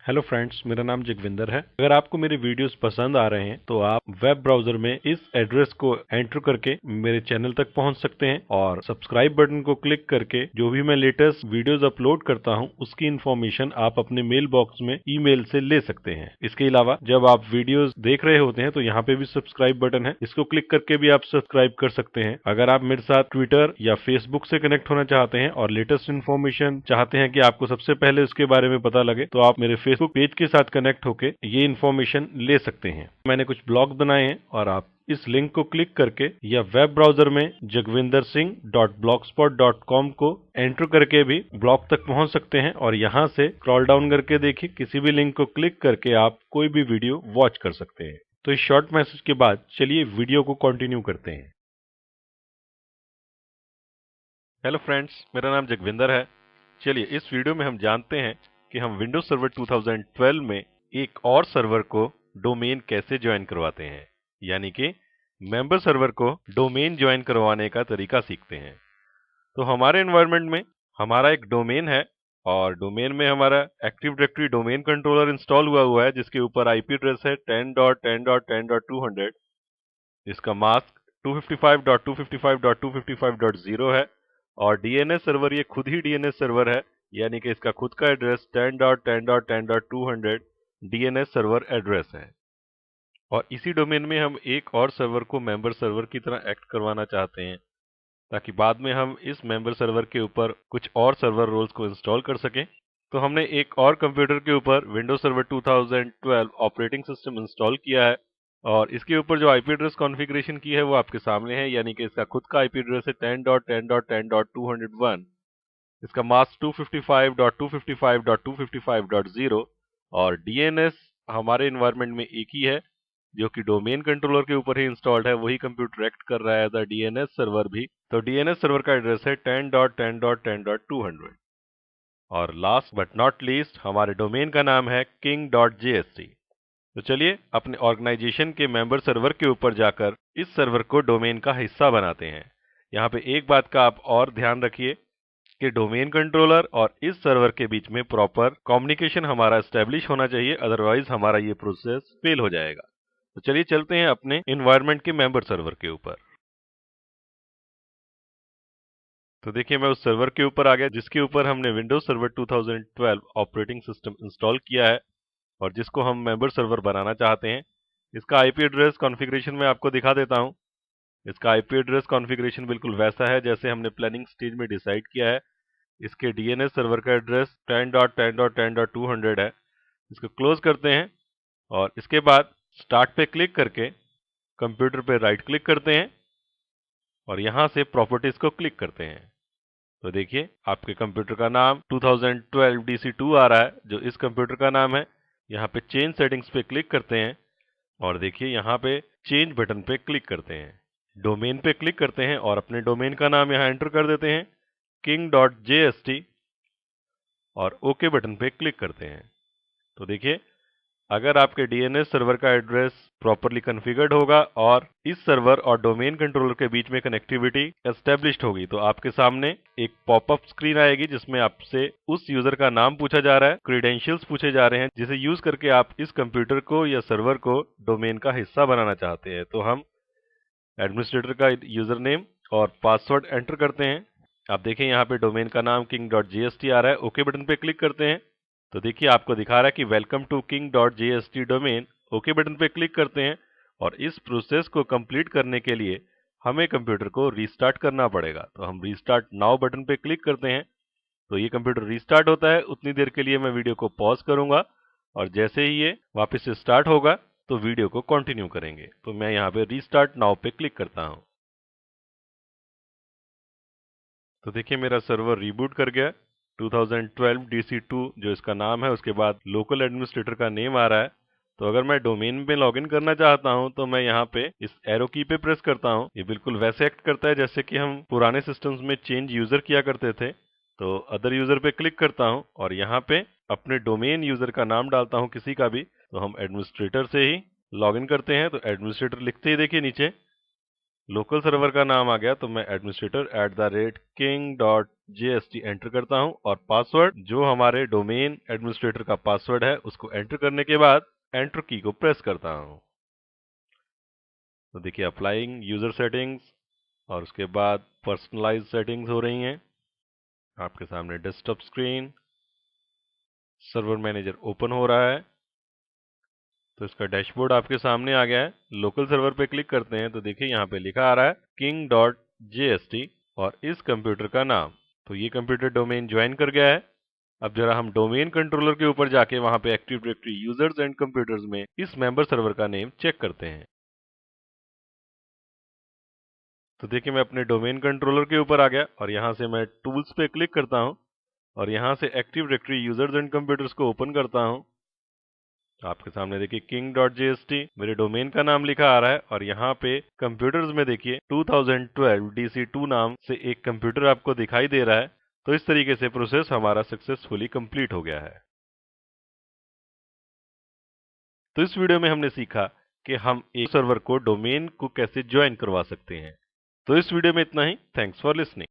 Hello friends, मेरा नाम जगविंदर है। अगर आपको मेरे वीडियोस पसंद आ रहे हैं तो आप वेब ब्राउजर में इस एड्रेस को एंटर करके मेरे चैनल तक पहुंच सकते हैं और सब्सक्राइब बटन को क्लिक करके जो भी मैं लेटेस्ट वीडियोस अपलोड करता हूं उसकी इन्फॉर्मेशन आप अपने मेल बॉक्स में ईमेल से ले सकते हैं। इसके अलावा जब आप वीडियोस देख रहे होते हैं तो यहाँ पे भी सब्सक्राइब बटन है, इसको क्लिक करके भी आप सब्सक्राइब कर सकते हैं। अगर आप मेरे साथ ट्विटर या फेसबुक से कनेक्ट होना चाहते हैं और लेटेस्ट इन्फॉर्मेशन चाहते हैं कि आपको सबसे पहले उसके बारे में पता लगे तो आप मेरे फेसबुक पेज के साथ कनेक्ट होके ये इन्फॉर्मेशन ले सकते हैं। मैंने कुछ ब्लॉग बनाए हैं और आप इस लिंक को क्लिक करके या वेब ब्राउजर में jagvindarsingh.blogspot.com को एंटर करके भी ब्लॉग तक पहुंच सकते हैं और यहां से स्क्रॉल डाउन करके देखिए किसी भी लिंक को क्लिक करके आप कोई भी वीडियो वॉच कर सकते हैं। तो इस शॉर्ट मैसेज के बाद चलिए वीडियो को कंटिन्यू करते हैं। हेलो फ्रेंड्स, मेरा नाम जगविंदर है। चलिए इस वीडियो में हम जानते हैं कि हम विंडोज सर्वर 2012 में एक और सर्वर को डोमेन कैसे ज्वाइन करवाते हैं, यानी कि मेंबर सर्वर को डोमेन ज्वाइन करवाने का तरीका सीखते हैं। तो हमारे एनवायरनमेंट में हमारा एक डोमेन है और डोमेन में हमारा active directory domain controller install हुआ है जिसके ऊपर आईपी एड्रेस है 10.10.10.200। इसका मास्क 255.255.255.0 है और डीएनएस सर्वर ये खुद ही डीएनएस सर्वर है, यानी कि इसका खुद का एड्रेस 10.10.10.200 डीएनएस सर्वर एड्रेस है। और इसी डोमेन में हम एक और सर्वर को मेंबर सर्वर की तरह एक्ट करवाना चाहते हैं ताकि बाद में हम इस मेंबर सर्वर के ऊपर कुछ और सर्वर रोल्स को इंस्टॉल कर सकें। तो हमने एक और कंप्यूटर के ऊपर Windows server 2012 operating system install किया है और इसके ऊपर जो आईपी एड्रेस कॉन्फ़िगरेशन की है वो आपके सामने है, यानी कि इसका खुद का आईपी एड्रेस है 10.10.10.201। इसका मास्क 255.255.255.0 और डीएनएस हमारे एनवायरनमेंट में एक ही है जो कि डोमेन कंट्रोलर के ऊपर ही इंस्टॉल्ड है, वही कंप्यूटर एक्ट कर रहा है एज अ डीएनएस सर्वर भी। तो डीएनएस सर्वर का एड्रेस है 10.10.10.200 और लास्ट बट नॉट लीस्ट हमारे डोमेन का नाम है king.jst। तो चलिए अपने ऑर्गेनाइजेशन के मेंबर सर्वर के ऊपर जाकर इस सर्वर को डोमेन का हिस्सा बनाते हैं। यहाँ पे एक बात का आप और ध्यान रखिए कि डोमेन कंट्रोलर और इस सर्वर के बीच में प्रॉपर कम्युनिकेशन हमारा एस्टेब्लिश होना चाहिए, अदरवाइज हमारा ये प्रोसेस फेल हो जाएगा। तो चलिए चलते हैं अपने एनवायरनमेंट के मेंबर सर्वर के ऊपर। तो देखिए मैं उस सर्वर के ऊपर आ गया जिसके ऊपर हमने Windows server 2012 operating system install किया है और जिसको हम मेंबर सर्वर बनाना चाहते हैं। इसका आईपी एड्रेस कॉन्फ़िगरेशन में आपको दिखा देता हूं। इसका आईपी एड्रेस कॉन्फ़िगरेशन बिल्कुल वैसा है जैसे हमने प्लानिंग स्टेज में डिसाइड किया है। इसके डीएनएस सर्वर का एड्रेस 10.10.10.200 है। इसको क्लोज करते हैं और इसके बाद स्टार्ट पे क्लिक करके कंप्यूटर पे राइट क्लिक करते हैं और यहां से प्रॉपर्टीज को क्लिक करते हैं। तो देखिए आपके कंप्यूटर का नाम 2012 DC2 आ रहा है जो इस कंप्यूटर का नाम है। यहाँ पे चेंज सेटिंग्स पे क्लिक करते हैं और देखिए यहाँ पे चेंज बटन पे क्लिक करते हैं। डोमेन पे क्लिक करते हैं और अपने डोमेन का नाम यहाँ एंटर कर देते हैं king.jst और ओके बटन पे क्लिक करते हैं। तो देखिए अगर आपके डीएनएस सर्वर का एड्रेस प्रॉपरली कॉन्फ़िगर्ड होगा और इस सर्वर और डोमेन कंट्रोलर के बीच में कनेक्टिविटी एस्टेब्लिश्ड होगी तो आपके सामने एक पॉपअप स्क्रीन आएगी जिसमें आपसे उस यूजर का नाम पूछा जा रहा है, क्रीडेंशियल्स पूछे जा रहे हैं जिसे यूज करके आप इस कंप्यूटर को या सर्वर को डोमेन का हिस्सा बनाना चाहते हैं। तो हम एडमिनिस्ट्रेटर का यूजर नेम और पासवर्ड एंटर करते हैं। आप देखें यहाँ पे डोमेन का नाम king.jst आ रहा है। ओके बटन पे क्लिक करते हैं तो देखिए आपको दिखा रहा है कि welcome to king.jst domain. Okay button पे क्लिक करते हैं और इस प्रोसेस को कंप्लीट करने के लिए हमें कंप्यूटर को रीस्टार्ट करना पड़ेगा। तो हम रीस्टार्ट नाउ बटन पे क्लिक करते हैं तो ये कंप्यूटर रीस्टार्ट होता है। उतनी देर के लिए मैं वीडियो को पॉज करूंगा और जैसे ही ये वापस से स्टार्ट होगा तो वीडियो को कंटिन्यू करेंगे। तो मैं यहाँ पे रीस्टार्ट नाउ पे क्लिक करता हूँ। तो देखिए मेरा सर्वर रीबूट कर गया। 2012 DC2 जो इसका नाम है, उसके बाद लोकल एडमिनिस्ट्रेटर का नेम आ रहा है। तो अगर मैं डोमेन में लॉगिन करना चाहता हूं तो मैं यहाँ पे इस एरो की पे प्रेस करता हूं। ये बिल्कुल वैसे एक्ट करता है जैसे कि हम पुराने सिस्टम्स में चेंज यूजर किया करते थे। तो अदर यूजर पे क्लिक करता हूं और यहाँ पे अपने डोमेन यूजर का नाम डालता हूं किसी का भी। तो हम एडमिनिस्ट्रेटर से ही लॉगिन करते हैं। तो एडमिनिस्ट्रेटर लिखते ही देखिए नीचे लोकल सर्वर का नाम आ गया तो मैं administrator@king.jst एंटर करता हूं और पासवर्ड जो हमारे डोमेन एडमिनिस्ट्रेटर का पासवर्ड है उसको एंटर करने के बाद एंटर की को प्रेस करता हूं। तो देखिए अप्लाइंग यूजर सेटिंग्स और उसके बाद पर्सनलाइज सेटिंग्स हो रही हैं। आपके सामने desktop screen server manager open हो रहा है। तो इसका डैशबोर्ड आपके सामने आ गया है। लोकल सर्वर पे क्लिक करते हैं तो देखिए यहाँ पे लिखा आ रहा है king.jst और इस कंप्यूटर का नाम। तो ये कंप्यूटर डोमेन ज्वाइन कर गया है। अब जरा हम डोमेन कंट्रोलर के ऊपर जाके वहां पे active directory users and computers में इस मेंबर सर्वर का नेम चेक करते हैं। तो देखिए मैं अपने डोमेन कंट्रोलर के ऊपर आ गया और यहां से मैं टूल्स पे क्लिक करता हूं और यहां से active directory users and computers को ओपन करता हूं। आपके सामने देखिए king.jst मेरे डोमेन का नाम लिखा आ रहा है और यहाँ पे कंप्यूटर्स में देखिए 2012 DC2 नाम से एक कंप्यूटर आपको दिखाई दे रहा है। तो इस तरीके से प्रोसेस हमारा सक्सेसफुली कंप्लीट हो गया है। तो इस वीडियो में हमने सीखा कि हम एक सर्वर को डोमेन को कैसे ज्वाइन करवा सकते हैं। तो इस वीडियो में इतना ही। Thanks for listening.